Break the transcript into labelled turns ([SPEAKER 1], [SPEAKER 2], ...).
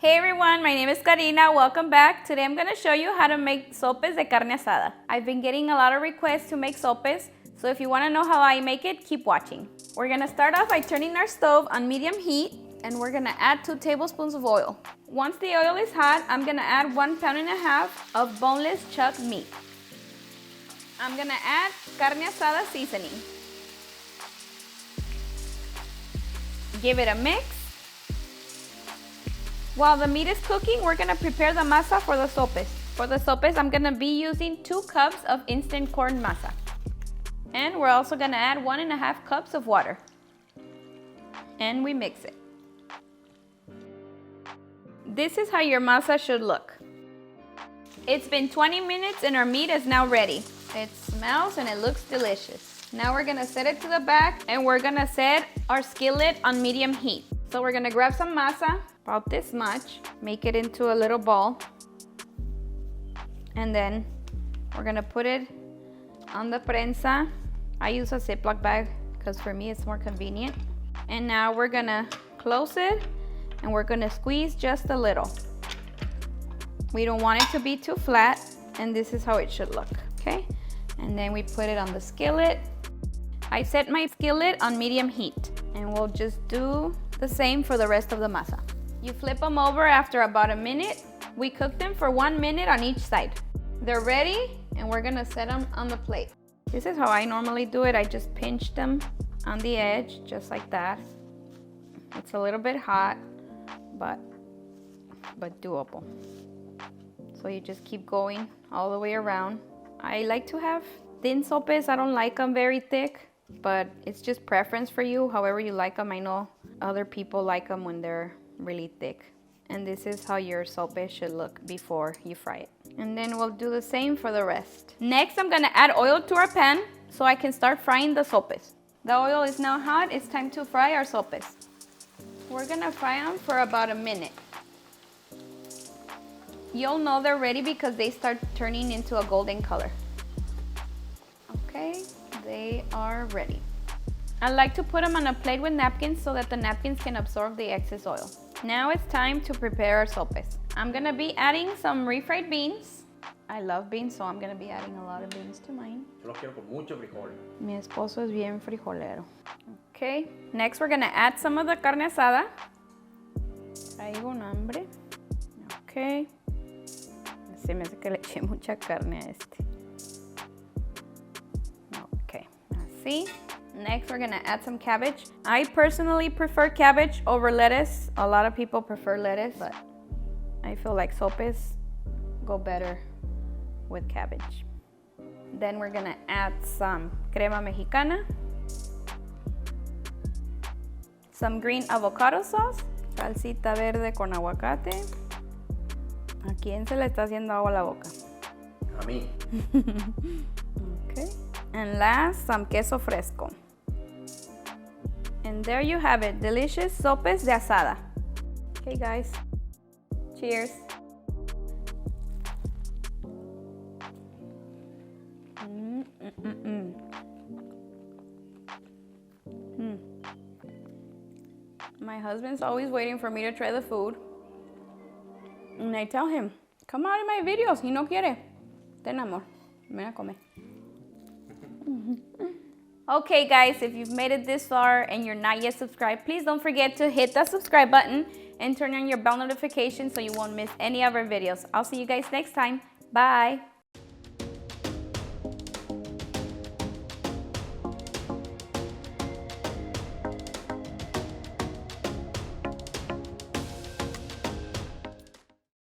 [SPEAKER 1] Hey everyone, my name is Karina. Welcome back. Today I'm going to show you how to make sopes de carne asada. I've been getting a lot of requests to make sopes, so if you want to know how I make it, keep watching. We're going to start off by turning our stove on medium heat, and we're going to add 2 tablespoons of oil. Once the oil is hot, I'm going to add 1.5 pounds of boneless chuck meat. I'm going to add carne asada seasoning. Give it a mix. While the meat is cooking, we're gonna prepare the masa for the sopes. For the sopes, I'm gonna be using 2 cups of instant corn masa. And we're also gonna add 1.5 cups of water. And we mix it. This is how your masa should look. It's been 20 minutes and our meat is now ready. It smells and it looks delicious. Now we're gonna set it to the back and we're gonna set our skillet on medium heat. So we're gonna grab some masa, about this much, make it into a little ball, and then we're gonna put it on the prensa. I use a Ziploc bag because for me it's more convenient. And now we're gonna close it and we're gonna squeeze just a little. We don't want it to be too flat, and this is how it should look, okay? And then we put it on the skillet. I set my skillet on medium heat, and we'll just do the same for the rest of the masa. You flip them over after about a minute. We cook them for 1 minute on each side. They're ready, and we're gonna set them on the plate. This is how I normally do it. I just pinch them on the edge, just like that. It's a little bit hot, but doable. So you just keep going all the way around. I like to have thin sopes. I don't like them very thick, but it's just preference for you, however you like them. I know other people like them when they're really thick. And this is how your sope should look before you fry it. And then we'll do the same for the rest. Next, I'm gonna add oil to our pan so I can start frying the sopes. The oil is now hot. It's time to fry our sopes. We're gonna fry them for about a minute. You'll know they're ready because they start turning into a golden color. Okay, they are ready. I like to put them on a plate with napkins so that the napkins can absorb the excess oil. Now it's time to prepare our sopes. I'm gonna be adding some refried beans. I love beans, so I'm gonna be adding a lot of beans to mine.
[SPEAKER 2] Yo los quiero con mucho frijol.
[SPEAKER 1] Mi esposo es bien frijolero. Okay, next we're gonna add some of the carne asada. Traigo un hambre. Okay. Se me hace que le eché mucha carne a este. Okay, así. Next, we're gonna add some cabbage. I personally prefer cabbage over lettuce. A lot of people prefer lettuce, but I feel like sopes go better with cabbage. Then we're gonna add some crema mexicana, some green avocado sauce, salsita verde con aguacate. ¿A quién se le está haciendo agua a la boca?
[SPEAKER 2] A mí.
[SPEAKER 1] Okay. And last, some queso fresco. And there you have it, delicious sopes de asada. Okay guys, cheers. My husband's always waiting for me to try the food. And I tell him, come out in my videos. Y no quiere. Ten amor, ven a comer. Okay guys, if you've made it this far and you're not yet subscribed, please don't forget to hit that subscribe button and turn on your bell notification so you won't miss any of our videos. I'll see you guys next time. Bye.